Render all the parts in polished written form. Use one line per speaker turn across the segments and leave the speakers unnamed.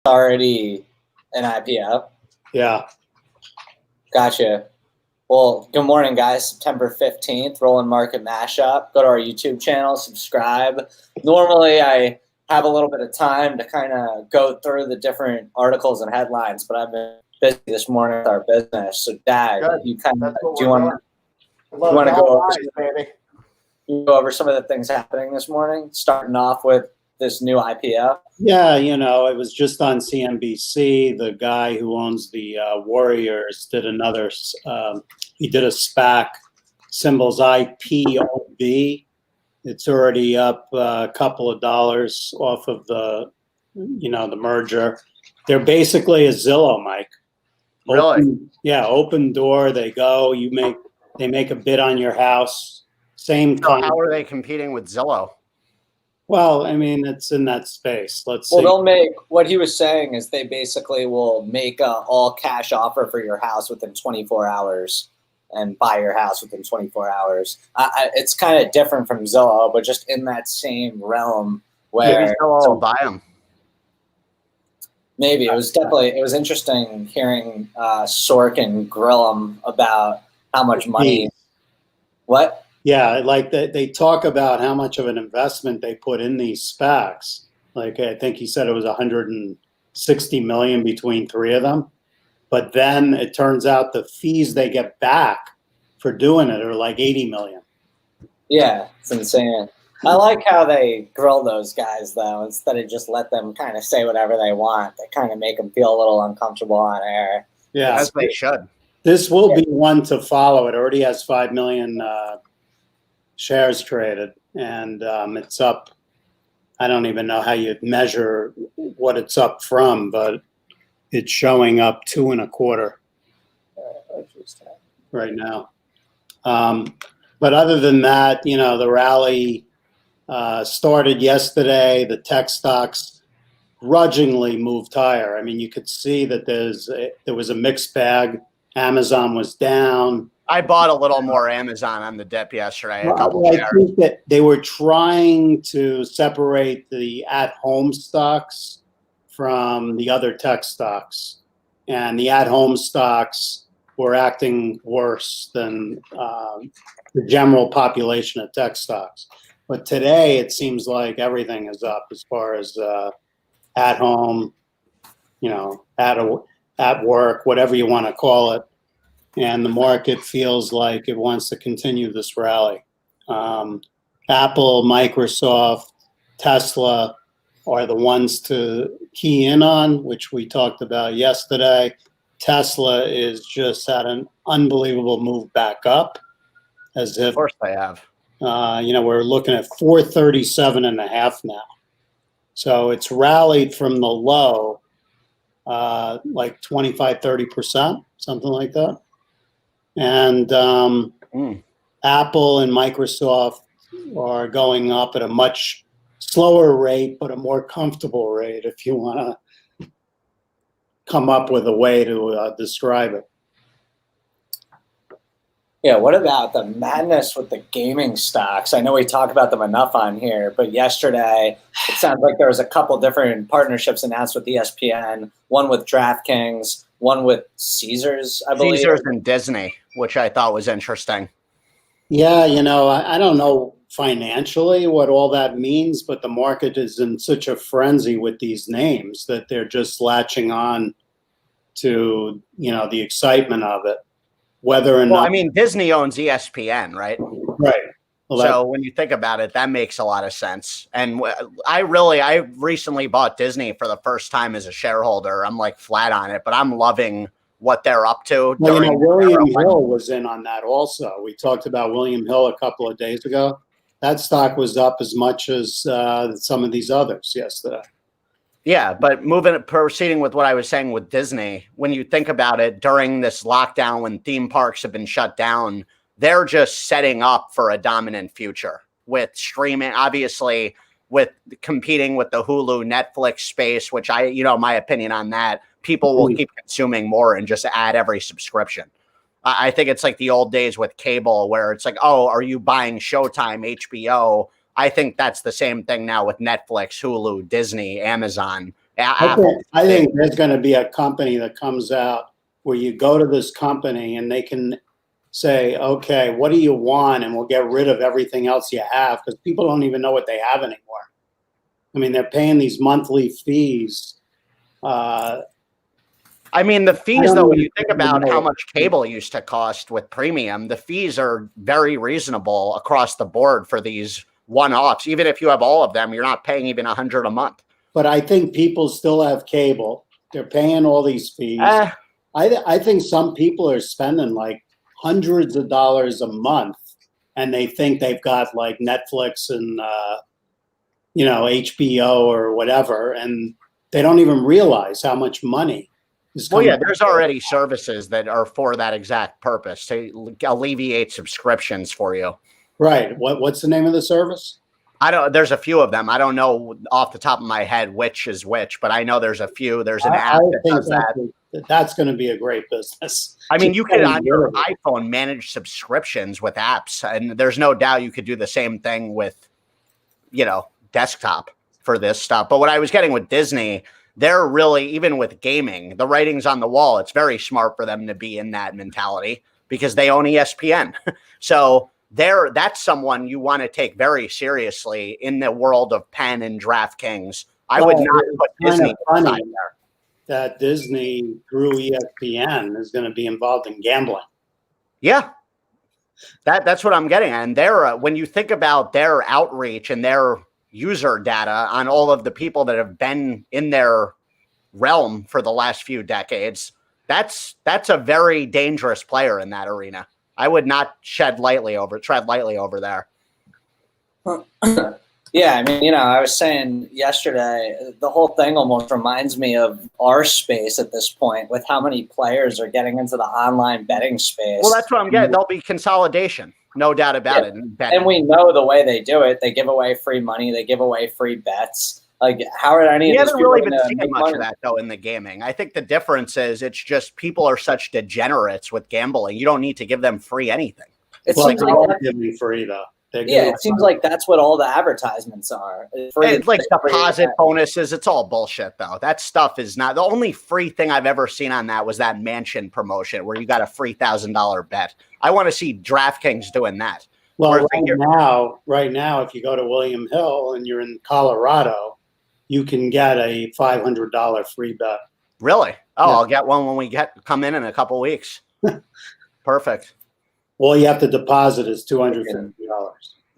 already an IPO.
Yeah.
Gotcha. Well, good morning, guys. September 15th, Rolland Market Mashup. Go to our YouTube channel, subscribe. Normally, I have a little bit of time to kind of go through the different articles and headlines, but I've been busy this morning with our business. So, Dag, you kind of do you want to go over some of the things happening this morning, starting off with this new IPO?
Yeah, it was just on CNBC. The guy who owns the Warriors did another, he did a SPAC, symbols IPOB. It's already up a couple of dollars off of the merger. They're basically a Zillow, Mike.
Really?
Open door. They go. They make a bid on your house. Same time.
How are they competing with Zillow?
Well, I mean, it's in that space. Let's see.
Well, they'll make, what he was saying is they basically will make an all cash offer for your house within 24 hours and buy your house within 24 hours. It's kind of different from Zillow, but just in that same realm where
maybe Zillow will buy them.
Maybe it was interesting hearing Sorkin grill him about how much money. What?
Yeah, like they talk about how much of an investment they put in these SPACs. Like I think he said it was 160 million between three of them. But then it turns out the fees they get back for doing it are like 80 million.
Yeah, it's insane. I like how they grill those guys, though, instead of just let them kind of say whatever they want. They kind of make them feel a little uncomfortable on air.
Yeah,
as they should.
This will be one to follow. It already has 5 million shares traded, and it's up. I don't even know how you measure what it's up from, but it's showing up 2.25 right now. But other than that, the rally started yesterday. The tech stocks grudgingly moved higher. I mean, you could see that there was a mixed bag. Amazon was down.
I bought a little more Amazon on the dip yesterday.
I think that they were trying to separate the at-home stocks from the other tech stocks, and the at-home stocks were acting worse than the general population of tech stocks. But today, it seems like everything is up as far as at home, at work, whatever you want to call it. And the market feels like it wants to continue this rally. Apple, Microsoft, Tesla are the ones to key in on, which we talked about yesterday. Tesla is just had an unbelievable move back up, as if,
of course they have.
We're looking at 437.5 now. So it's rallied from the low, like 25, 30%, something like that. And Apple and Microsoft are going up at a much slower rate, but a more comfortable rate, if you want to come up with a way to describe it.
Yeah, what about the madness with the gaming stocks? I know we talk about them enough on here, but yesterday it sounds like there was a couple different partnerships announced with ESPN, one with DraftKings, one with Caesars, I believe.
Caesars and Disney, which I thought was interesting.
Yeah, I don't know financially what all that means, but the market is in such a frenzy with these names that they're just latching on to, the excitement of it. Whether or not.
I mean, Disney owns ESPN, right?
Right. Well,
so when you think about it, that makes a lot of sense. And I recently bought Disney for the first time as a shareholder. I'm like flat on it, but I'm loving what they're up to.
Well, William Hill was in on that also. We talked about William Hill a couple of days ago. That stock was up as much as some of these others yesterday.
Yeah, but proceeding with what I was saying with Disney, when you think about it, during this lockdown, when theme parks have been shut down, they're just setting up for a dominant future with streaming, obviously, with competing with the Hulu, Netflix space, which my opinion on that, people will keep consuming more and just add every subscription. I think it's like the old days with cable where it's like, oh, are you buying Showtime, HBO? I think that's the same thing now with Netflix, Hulu, Disney, Amazon.
I think there's going to be a company that comes out where you go to this company and they can say, okay, what do you want? And we'll get rid of everything else you have, because people don't even know what they have anymore. I mean, they're paying these monthly fees.
I mean, the fees, though, when you think about how much cable used to cost with premium, the fees are very reasonable across the board for these one-offs. Even if you have all of them, you're not paying even $100 a month.
But I think people still have cable. They're paying all these fees. I think some people are spending like hundreds of dollars a month, and they think they've got like Netflix and HBO or whatever, and they don't even realize how much money.
Well, yeah, there's already services that are for that exact purpose, to alleviate subscriptions for you.
Right. What's the name of the service?
There's a few of them. I don't know off the top of my head which is which, but I know there's a few. There's an app that does that.
That's going to be a great business.
I mean, you could on your iPhone manage subscriptions with apps, and there's no doubt you could do the same thing with, desktop for this stuff. But what I was getting with Disney, they're really, even with gaming, the writing's on the wall. It's very smart for them to be in that mentality because they own ESPN. So that's someone you want to take very seriously in the world of Penn and DraftKings. I would not put Disney aside there.
That Disney through ESPN is going to be involved in gambling.
Yeah, that's what I'm getting at. And when you think about their outreach and their user data on all of the people that have been in their realm for the last few decades, that's a very dangerous player in that arena. I would not tread lightly over there.
Yeah, I mean, I was saying yesterday, the whole thing almost reminds me of our space at this point, with how many players are getting into the online betting space.
Well, that's what I'm getting. There'll be consolidation, no doubt about it.
And we know the way they do it. They give away free money. They give away free bets. Like, how are any of these people
really been seeing much of that, though, in the gaming. I think the difference is it's just people are such degenerates with gambling. You don't need to give them free anything.
It's like giving free, though.
It seems like that's what all the advertisements are.
It's like deposit bonuses. It's all bullshit, though. That stuff is not the only free thing I've ever seen on that was that mansion promotion where you got a free $1,000 bet. I want to see DraftKings doing that.
Well, right now, if you go to William Hill and you're in Colorado, you can get a $500 free bet.
Really? Oh, yeah. I'll get one when we come in a couple weeks. Perfect.
All you have to deposit is $250.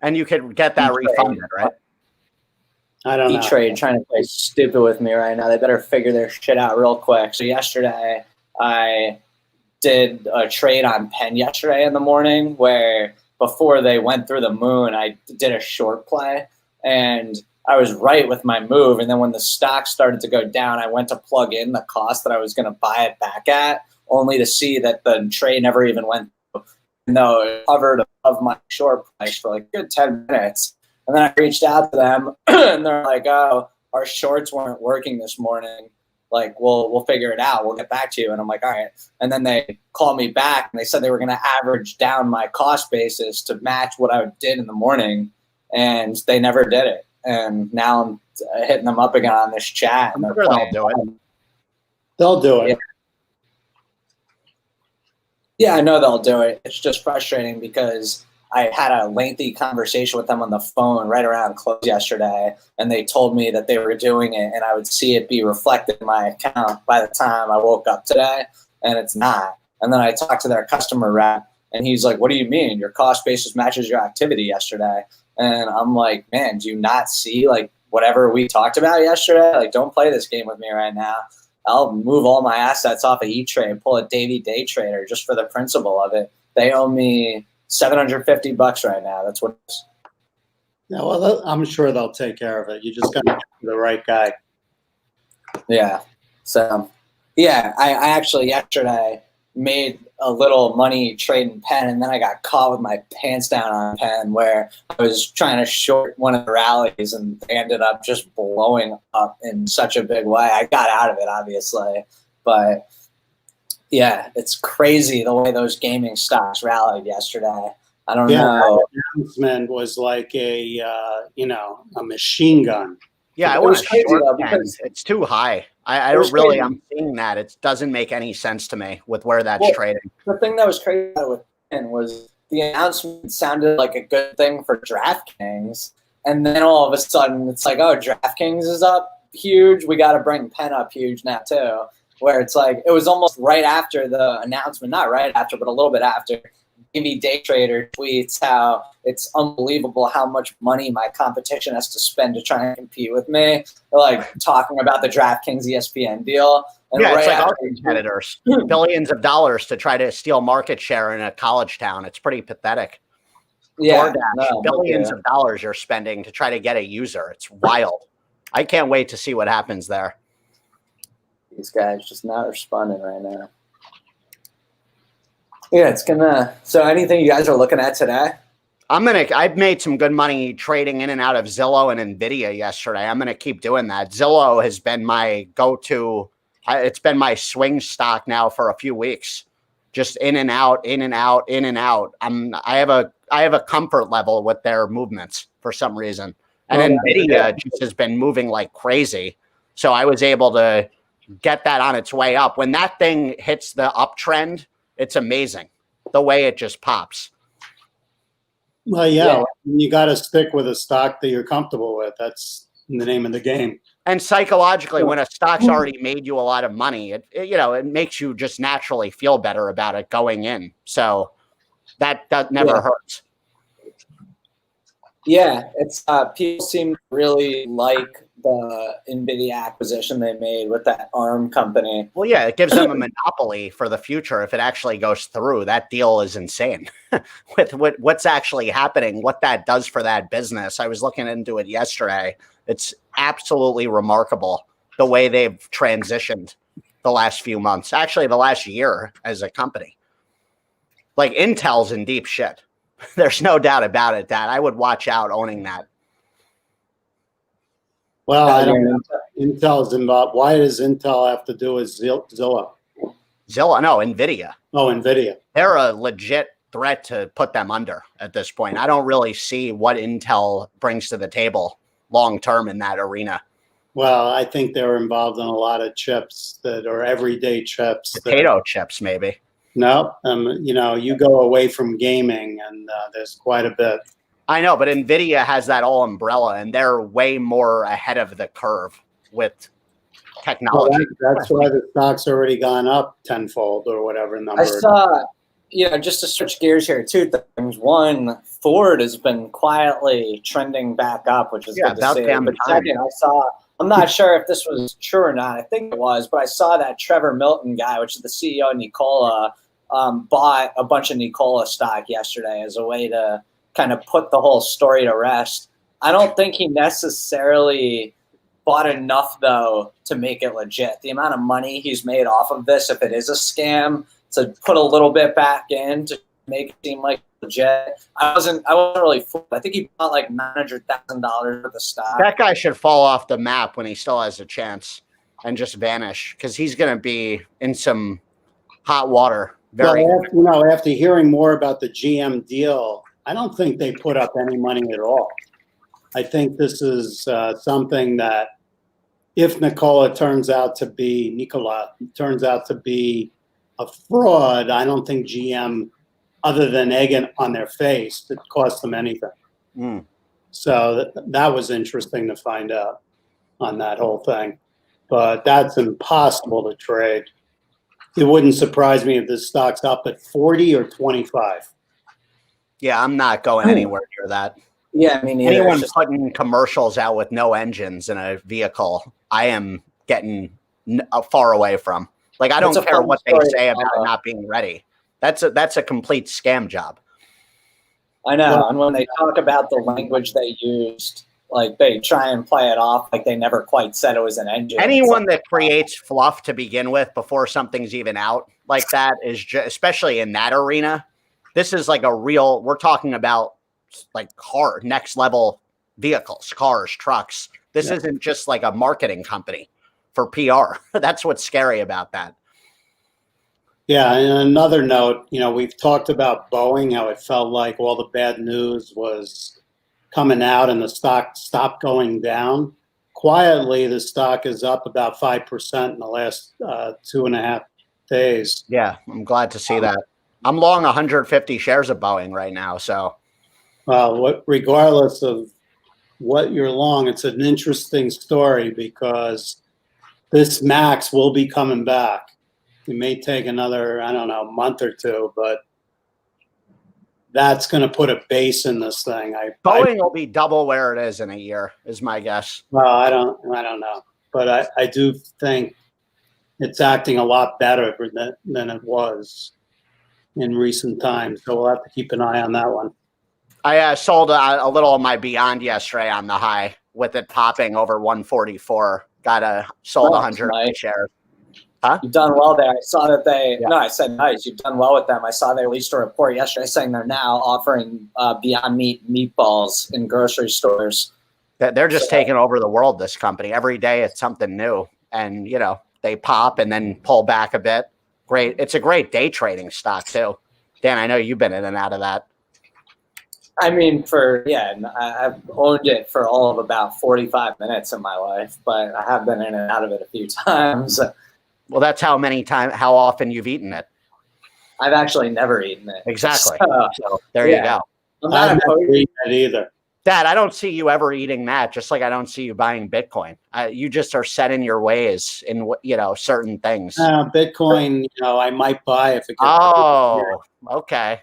And you could get that refunded, right?
I don't know.
E-Trade trying to play stupid with me right now. They better figure their shit out real quick. So yesterday, I did a trade on Penn yesterday in the morning where before they went through the moon, I did a short play. And I was right with my move. And then when the stock started to go down, I went to plug in the cost that I was going to buy it back at, only to see that the trade never even went through. No, it hovered above my short price for like a good 10 minutes. And then I reached out to them and they're like, oh, our shorts weren't working this morning. Like, we'll figure it out. We'll get back to you. And I'm like, all right. And then they called me back and they said they were going to average down my cost basis to match what I did in the morning. And they never did it. And now I'm hitting them up again on this chat. And
I'm sure they'll do it.
They'll do it.
Yeah. Yeah, I know they'll do it. It's just frustrating because I had a lengthy conversation with them on the phone right around close yesterday, and they told me that they were doing it, and I would see it be reflected in my account by the time I woke up today, and it's not. And then I talked to their customer rep, and he's like, what do you mean? Your cost basis matches your activity yesterday. And I'm like, man, do you not see like whatever we talked about yesterday? Like, don't play this game with me right now. I'll move all my assets off of E-Trade, pull a Davey day trader just for the principle of it. They owe me $750 right now. That's what it is.
Yeah, well, I'm sure they'll take care of it. You just got to get the right guy.
Yeah. So, yeah, I actually yesterday made a little money trading Penn, and then I got caught with my pants down on Penn where I was trying to short one of the rallies and they ended up just blowing up in such a big way. I got out of it, obviously, but yeah, it's crazy the way those gaming stocks rallied yesterday. I don't know.
The announcement was like a machine gun.
Yeah, I
It
want
was
to
crazy
short
though
10.
because
It's too high. I
it was
really,
crazy.
I'm seeing that. It doesn't make any sense to me with where that's
Well,
trading.
the thing that was crazy about it with Ken was the announcement sounded like a good thing for DraftKings, and then all of a sudden it's like, oh, DraftKings is up huge. We got to bring Penn up huge now too. Where it's like it was almost right after the announcement, not right after, but a little bit after. Maybe Day Trader tweets how it's unbelievable how much money my competition has to spend to try and compete with me. They're like talking about the DraftKings ESPN deal. And
Yeah, it's
right
like our
after
competitors, billions of dollars to try to steal market share in a college town. It's pretty pathetic.
yeah,
DoorDash,
no,
billions of dollars you're spending to try to get a user. It's wild. I can't wait to see what happens there.
these guys just not responding right now. Yeah, it's gonna. So, anything you guys are looking at today?
I've made some good money trading in and out of Zillow and Nvidia yesterday. I'm gonna keep doing that. Zillow has been my go-to. It's been my swing stock now for a few weeks. Just in and out, in and out, in and out. I have a comfort level with their movements for some reason. And
Well,
Nvidia just has been moving like crazy. So I was able to get that on its way up. When that thing hits the uptrend, it's amazing the way it just pops.
Well, yeah, you got to stick with a stock that you're comfortable with. That's the name of the game.
And psychologically, when a stock's already made you a lot of money, it makes you just naturally feel better about it going in. So that never hurts.
Yeah, it's people seem to really like the Nvidia acquisition they made with that ARM company.
Well, yeah, it gives them a monopoly for the future if it actually goes through. That deal is insane with what's actually happening, what that does for that business. I was looking into it yesterday. It's absolutely remarkable the way they've transitioned the last few months, actually the last year as a company. Like Intel's in deep shit. There's no doubt about it that I would watch out owning that.
Well, I don't know. Intel's involved. Why does Intel have to do with Zillow?
Zillow, no, Nvidia.
Oh, Nvidia.
They're a legit threat to put them under at this point. I don't really see what Intel brings to the table long term in that arena.
Well, I think they're involved in a lot of chips that are everyday chips.
Potato chips, maybe.
No, you go away from gaming, and there's quite a bit.
I know, but Nvidia has that all umbrella, and they're way more ahead of the curve with technology.
Well, that's why the stock's already gone up tenfold or whatever number.
I saw, just to switch gears here, two things. One, Ford has been quietly trending back up, which is good to see. But second, I'm not sure if this was true or not. I think it was, but I saw that Trevor Milton guy, which is the CEO of Nikola, bought a bunch of Nikola stock yesterday as a way to kind of put the whole story to rest. I don't think he necessarily bought enough, though, to make it legit. The amount of money he's made off of this, if it is a scam, to put a little bit back in to make it seem like legit. I wasn't really fooled. I think he bought like $900,000 worth of stock.
That guy should fall off the map when he still has a chance and just vanish, because he's going to be in some hot water.
After hearing more about the GM deal, I don't think they put up any money at all. I think this is something that if Nikola turns out to be a fraud, I don't think GM, other than egg on their face, it cost them anything.
Mm.
So that was interesting to find out on that whole thing. But that's impossible to trade. It wouldn't surprise me if this stock's up at 40 or 25.
Yeah, I'm not going anywhere near that.
Yeah, I mean,
anyone putting commercials out with no engines in a vehicle, I am getting far away from. Like, I don't care what they say about it not being ready. That's a complete scam job.
I know, and when they talk about the language they used, like they try and play it off like they never quite said it was an engine.
Anyone that creates fluff to begin with before something's even out like that is just, especially in that arena. This is like we're talking about like next level vehicles, cars, trucks. This isn't just like a marketing company for PR. That's what's scary about that.
Yeah, and another note, we've talked about Boeing, how it felt like all the bad news was coming out and the stock stopped going down quietly, the stock is up about 5% in the last 2.5 days.
Yeah, I'm glad to see that. I'm long 150 shares of Boeing right now. So,
Regardless of what you're long, it's an interesting story because this max will be coming back. It may take another, I don't know, month or two, but that's going to put a base in this thing.
Boeing will be double where it is in a year, is my guess.
Well, I don't know, but I do think it's acting a lot better than it was in recent times. So we'll have to keep an eye on that one.
I sold a little of my Beyond yesterday on the high with it popping over 144. Sold 100
nice.
shares. Huh?
You've done well there. I saw that
Yeah.
No, I said nice. You've done well with them. I saw they released a report yesterday saying they're now offering Beyond Meat meatballs in grocery stores.
They're just taking over the world, this company. Every day it's something new. And, they pop and then pull back a bit. Great. It's a great day trading stock, too. Dan, I know you've been in and out of that.
I mean, I've owned it for all of about 45 minutes in my life, but I have been in and out of it a few times.
Well, that's how often you've eaten it.
I've actually never eaten it.
Exactly. So there you go.
I've never eaten it either.
Dad, I don't see you ever eating that, just like I don't see you buying Bitcoin. You just are set in your ways in certain things.
Bitcoin, I might buy if it gets.
Oh, okay.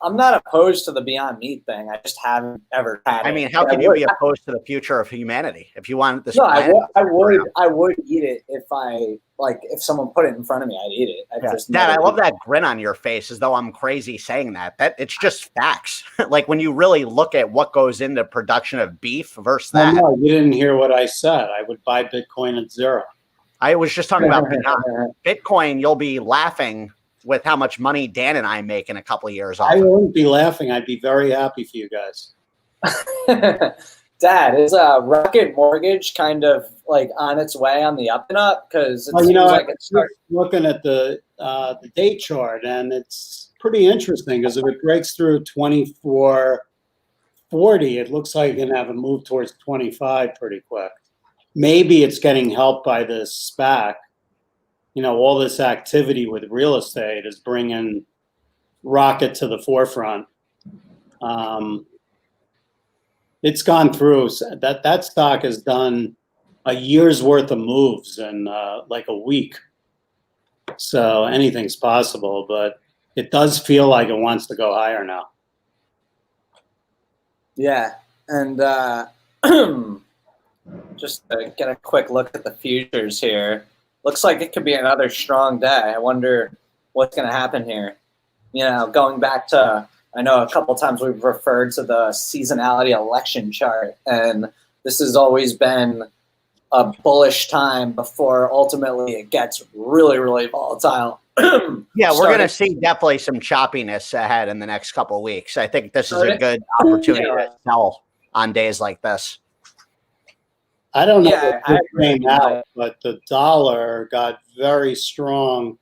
I'm not opposed to the Beyond Meat thing. I just haven't ever had it.
I mean, how can you be opposed to the future of humanity if you want this?
No, I would eat it if someone put it in front of me, I'd eat it.
Dad, I love that grin on your face as though I'm crazy saying that. That it's just facts. Like when you really look at what goes into production of beef versus that.
No, you didn't hear what I said. I would buy Bitcoin at zero.
I was just talking about Bitcoin. You'll be laughing with how much money Dan and I make in a couple of years.
I wouldn't be laughing. I'd be very happy for you guys.
Dad, is Rocket Mortgage kind of like on its way on the up and up? Because it's
looking at the day chart, and it's pretty interesting because if it breaks through 2440, it looks like it's going to have a move towards 25 pretty quick. Maybe it's getting helped by this SPAC. All this activity with real estate is bringing Rocket to the forefront. It's gone through that stock has done a year's worth of moves in like a week. So anything's possible, but it does feel like it wants to go higher now.
Yeah, and just to get a quick look at the futures here. Looks like it could be another strong day. I wonder what's going to happen here. Going back to, I know a couple of times we've referred to the seasonality election chart, and this has always been a bullish time before ultimately it gets really, really volatile.
Yeah, we're going to see definitely some choppiness ahead in the next couple of weeks. I think this is a good opportunity to sell on days like this.
I don't know what came out, but the dollar got very strong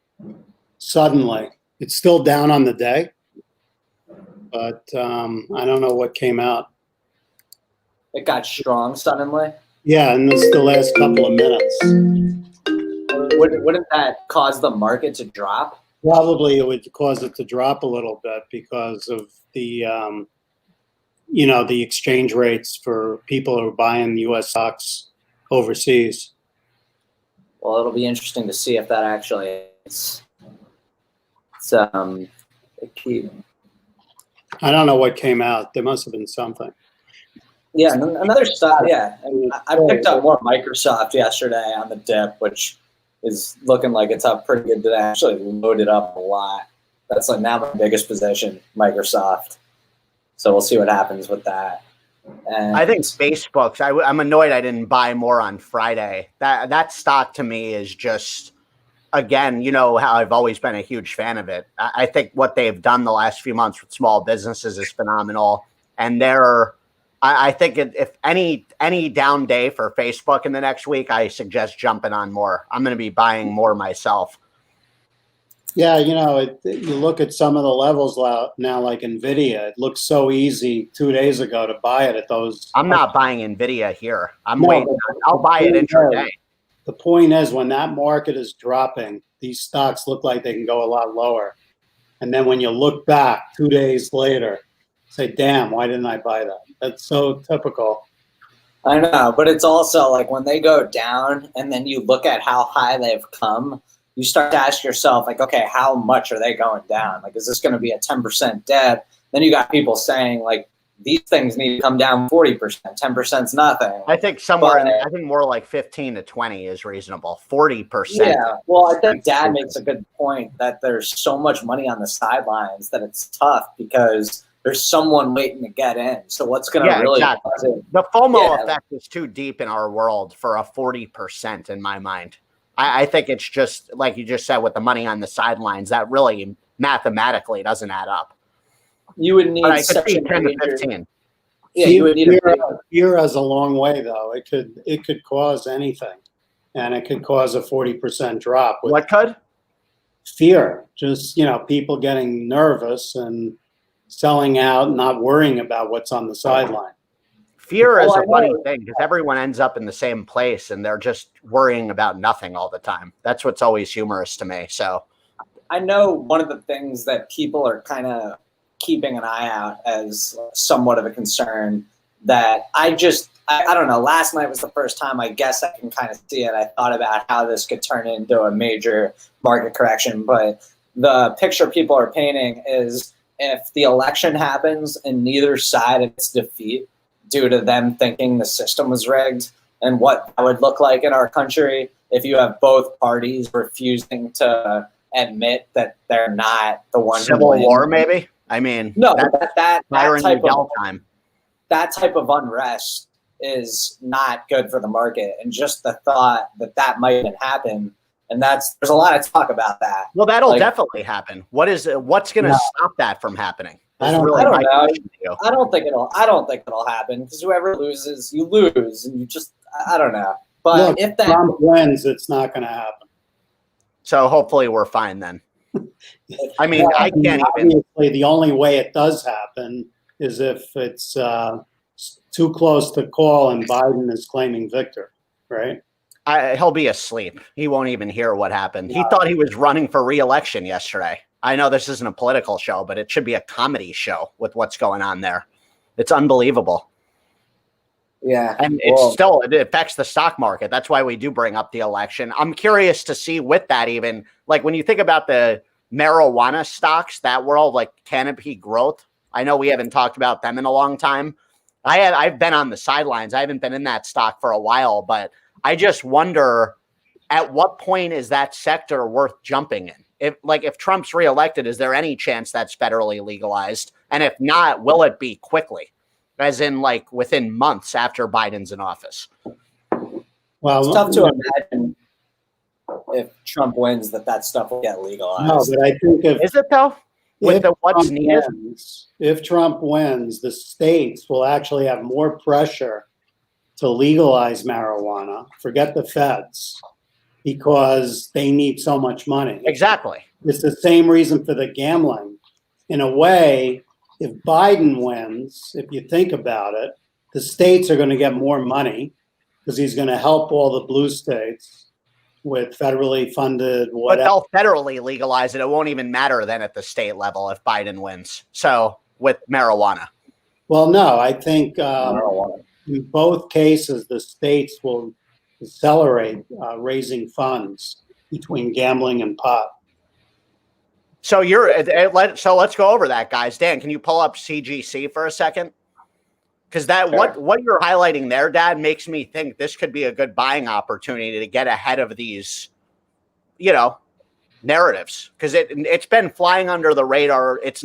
suddenly. It's still down on the day, but I don't know what came out.
It got strong suddenly?
Yeah, and this is the last couple of minutes.
Wouldn't that cause the market to drop?
Probably it would cause it to drop a little bit because of the the exchange rates for people who are buying U.S. stocks overseas.
Well, it'll be interesting to see if that actually is.
I don't know what came out. There must have been something.
Yeah, another stock. Yeah, I picked up more Microsoft yesterday on the dip, which is looking like it's up pretty good today. I actually loaded up a lot. That's like now my biggest position, Microsoft. So we'll see what happens with that. And
I think Facebook's. I'm annoyed I didn't buy more on Friday. That stock to me is just, again, how I've always been a huge fan of it. I think what they've done the last few months with small businesses is phenomenal. And I think if any down day for Facebook in the next week, I suggest jumping on more. I'm going to be buying more myself.
Yeah, you look at some of the levels now, like Nvidia. It looks so easy 2 days ago to buy it at those.
I'm not buying Nvidia here. I'm
No,
waiting. I'll buy it intraday.
The point is, when that market is dropping, these stocks look like they can go a lot lower. And then when you look back 2 days later, say, damn, why didn't I buy that? That's so typical.
I know, but it's also like when they go down and then you look at how high they've come, you start to ask yourself, like, okay, how much are they going down? Like, is this going to be a 10% dip? Then you got people saying, like, these things need to come down 40%. 10% is nothing.
I think I think more like 15 to 20 is reasonable. 40%.
Yeah, well, I think Dad makes a good point that there's so much money on the sidelines that it's tough because there's someone waiting to get in. So what's going to really
exactly. The FOMO effect is too deep in our world for a 40% in my mind. I think it's just like you just said with the money on the sidelines that really mathematically doesn't add up.
You would need
but I could see 10 to 15.
Yeah, you would need
fear has a long way though. It could cause anything, and it could cause a 40% drop.
What could?
Fear, just people getting nervous and selling out, not worrying about what's on the sideline.
Fear is a funny thing because everyone ends up in the same place and they're just worrying about nothing all the time. That's what's always humorous to me. So
I know one of the things that people are kind of keeping an eye out as somewhat of a concern that I don't know. Last night was the first time I guess I can kind of see it. I thought about how this could turn into a major market correction, but the picture people are painting is if the election happens and neither side admits defeat due to them thinking the system was rigged and what that would look like in our country if you have both parties refusing to admit that they're not the one
civil war, maybe. I mean,
no, that type of unrest is not good for the market, and just the thought that might even happen, and there's a lot of talk about that.
Well, that'll definitely happen. What's going to stop that from happening?
I don't know. I don't think it'll happen because whoever loses, you lose, and I don't know. But if
Trump wins, it's not going to happen.
So hopefully we're fine then. I mean, I can't
obviously, the only way it does happen is if it's too close to call and Biden is claiming victory, right?
He'll be asleep. He won't even hear what happened. He thought he was running for re-election yesterday. I know this isn't a political show, but it should be a comedy show with what's going on there. It's unbelievable.
Yeah.
And it affects the stock market. That's why we do bring up the election. I'm curious to see with that even, like when you think about the marijuana stocks, that world, like Canopy Growth, I know we haven't talked about them in a long time. I've been on the sidelines. I haven't been in that stock for a while, but I just wonder at what point is that sector worth jumping in? If Trump's reelected, is there any chance that's federally legalized? And if not, will it be quickly? As in like within months after Biden's in office?
Well,
it's tough to imagine if Trump wins that stuff will get legalized.
No, but I think
is it though? What's needed?
If Trump wins, the states will actually have more pressure to legalize marijuana. Forget the feds, because they need so much money.
Exactly.
It's the same reason for the gambling. In a way, if Biden wins, if you think about it, the states are going to get more money because he's going to help all the blue states with federally funded whatever.
But they'll federally legalize it. It won't even matter then at the state level if Biden wins. So with marijuana.
Well, no, I think in both cases, the states will accelerate raising funds between gambling and pot.
So let's go over that, guys. Dan, can you pull up CGC for a second? Because what you're highlighting there, Dad, makes me think this could be a good buying opportunity to get ahead of these, narratives. Because it's been flying under the radar. It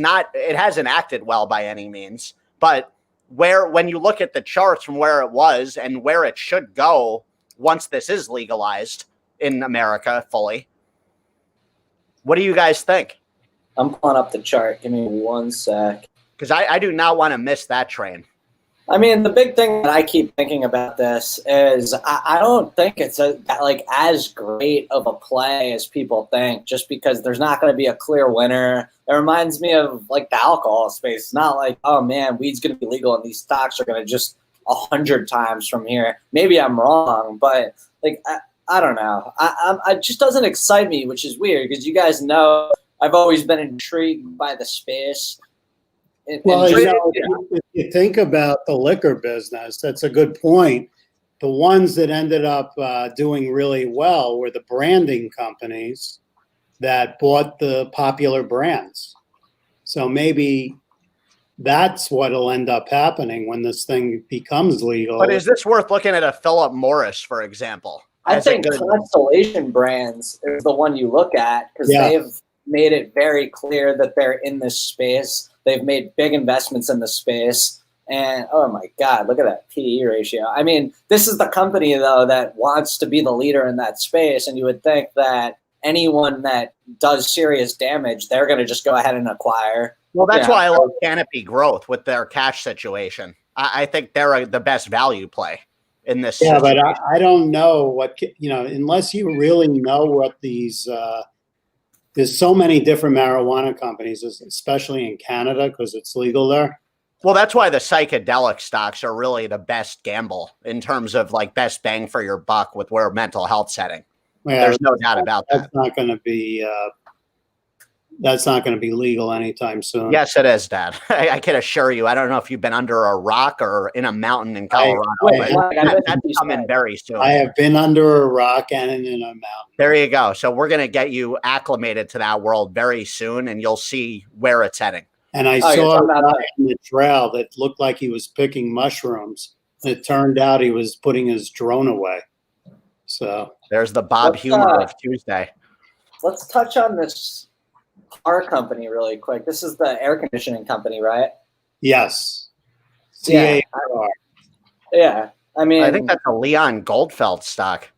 hasn't acted well by any means. But when you look at the charts from where it was and where it should go once this is legalized in America fully, what do you guys think?
I'm pulling up the chart. Give me one sec.
Because I do not want to miss that train.
I mean, the big thing that I keep thinking about this is I don't think it's like as great of a play as people think, just because there's not going to be a clear winner. It reminds me of like the alcohol space. It's not like, oh man, weed's going to be legal and these stocks are going to just 100 times from here. Maybe I'm wrong, but like I don't know. It just doesn't excite me, which is weird because you guys know I've always been intrigued by the space.
Well, if you think about the liquor business, that's a good point. The ones that ended up doing really well were the branding companies that bought the popular brands. So maybe that's what'll end up happening when this thing becomes legal.
But is this worth looking at a Philip Morris, for example?
I think Constellation Brands is the one you look at because they've made it very clear that they're in this space. They've made big investments in the space. And, oh, my God, look at that PE ratio. I mean, this is the company, though, that wants to be the leader in that space. And you would think that anyone that does serious damage, they're going to just go ahead and acquire.
Well, that's why I love Canopy Growth with their cash situation. I think they're the best value play in this situation.
But I don't know what, unless you really know what these there's so many different marijuana companies, especially in Canada, because it's legal there.
Well, that's why the psychedelic stocks are really the best gamble in terms of like best bang for your buck with where mental health setting. Yeah, there's no doubt about that.
That's not going to be legal anytime soon.
Yes, it is, Dad. I can assure you. I don't know if you've been under a rock or in a mountain in Colorado. That's coming very soon.
I have been under a rock and in a mountain.
There you go. So we're going to get you acclimated to that world very soon, and you'll see where it's heading.
And I saw a guy on the trail that looked like he was picking mushrooms. It turned out he was putting his drone away. So
there's the Bob humor of Tuesday.
Let's touch on this car company really quick. This is the air conditioning company, right?
Yes.
C-A-R. Yeah. I mean,
I think that's a Leon Goldfeld stock.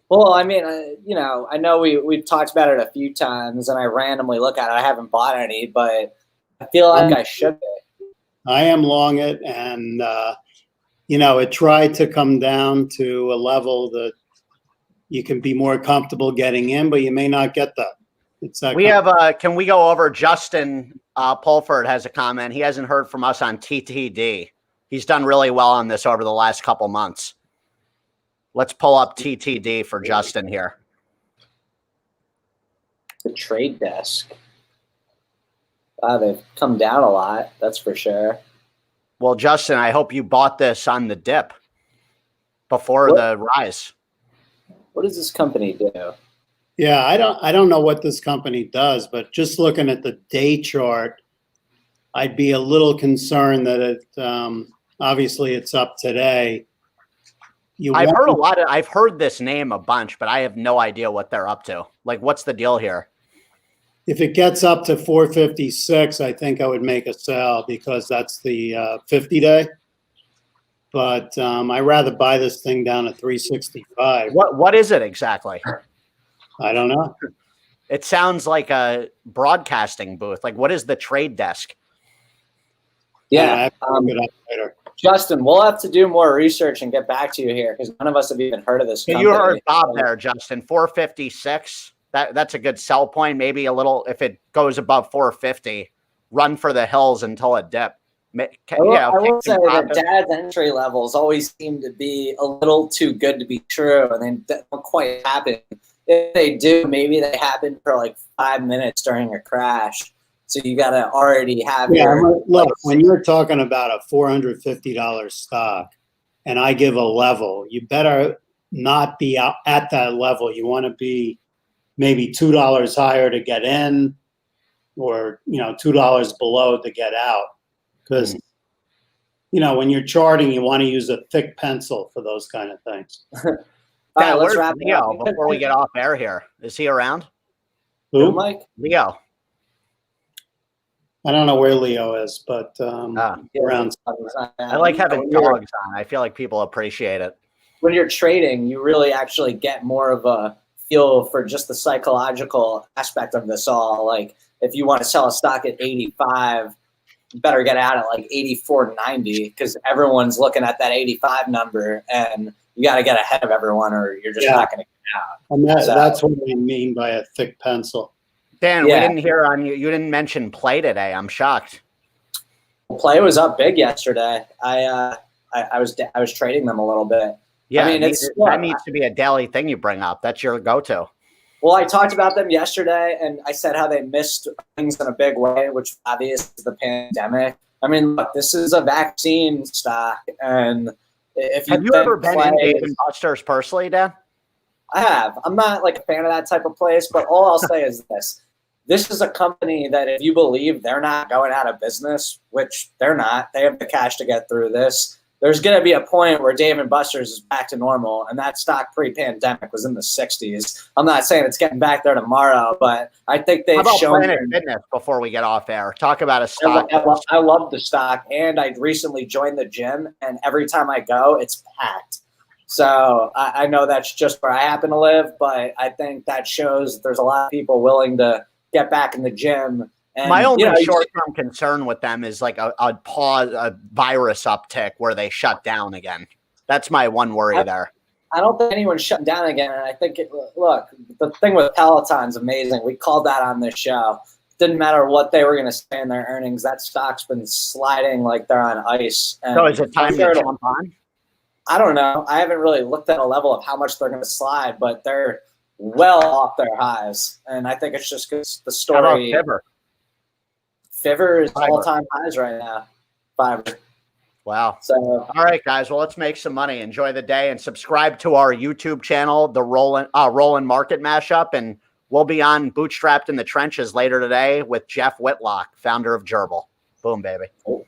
Well, I mean, I know we've talked about it a few times, and I randomly look at it. I haven't bought any, but I feel like I should be.
I am long it, and it tried to come down to a level that you can be more comfortable getting in, but you may not get that.
Can we go over Justin Pulford has a comment. He hasn't heard from us on TTD. He's done really well on this over the last couple months. Let's pull up TTD for Justin here.
The trade desk. They've come down a lot, that's for sure.
Well, Justin, I hope you bought this on the dip before the rise.
What does this company do?
Yeah, I don't know what this company does, but just looking at the day chart, I'd be a little concerned that it obviously it's up today.
I've heard this name a bunch, but I have no idea what they're up to. Like, what's the deal here?
If it gets up to 456, I think I would make a sell because that's the 50-day. But I'd rather buy this thing down at 365.
What is it exactly?
I don't know.
It sounds like a broadcasting booth. Like, what is the trade desk?
Yeah. Justin, we'll have to do more research and get back to you here because none of us have even heard of this company.
You heard Bob there, Justin. 456. That's a good sell point. Maybe a little, if it goes above 450, run for the hills until it dip.
I will say that Dad's entry levels always seem to be a little too good to be true, and they don't quite happen. If they do, maybe they happen for like 5 minutes during a crash. So you got to already have
look, when you're talking about a $450 stock and I give a level, you better not be out at that level. You want to be maybe $2 higher to get in or, $2 below to get out. Because, when you're charting, you want to use a thick pencil for those kind of things.
Yeah, where's Leo before we get off air here? Is he around?
Who?
Mike?
Leo.
I don't know where Leo is, but around.
I like having dogs on. I feel like people appreciate it.
When you're trading, you really actually get more of a feel for just the psychological aspect of this all. Like if you want to sell a stock at 85, you better get out at like 84.90 because everyone's looking at that 85 number, and you got to get ahead of everyone, or you're just not going to get out.
And that's what I mean by a thick pencil.
Dan, we didn't hear on you. You didn't mention play today. I'm shocked.
Play was up big yesterday. I was trading them a little bit.
Yeah,
I mean,
that needs to be a daily thing you bring up. That's your go-to.
Well, I talked about them yesterday, and I said how they missed things in a big way, which obviously is the pandemic. I mean, look, this is a vaccine stock, and if you
have you ever been in Dave & Buster's personally, Dan?
I have. I'm not like a fan of that type of place, but all I'll say is this. This is a company that if you believe they're not going out of business, which they're not, they have the cash to get through this, there's going to be a point where Dave & Buster's is back to normal, and that stock pre-pandemic was in the 60s. I'm not saying it's getting back there tomorrow, but I think they've shown
Planet Fitness before we get off air. Talk about a stock.
I love the stock, and I recently joined the gym, and every time I go, it's packed. So I know that's just where I happen to live, but I think that shows that there's a lot of people willing to get back in the gym. And,
my only short-term concern with them is like a virus uptick where they shut down again. That's my one worry there.
I don't think anyone's shutting down again. And I think, look, the thing with Peloton's amazing. We called that on this show. Didn't matter what they were going to say in their earnings. That stock's been sliding like they're on ice. And
so is it time to jump on?
I don't know. I haven't really looked at a level of how much they're going to slide, but they're well off their highs. And I think it's just because the story.
How about
Fiverr is all-time highs right now. Fiverr.
Wow.
So,
all right, guys. Well, let's make some money. Enjoy the day and subscribe to our YouTube channel, the Rolland Market Mashup. And we'll be on Bootstrapped in the Trenches later today with Jeff Whitlock, founder of Gerbil. Boom, baby.
Cool.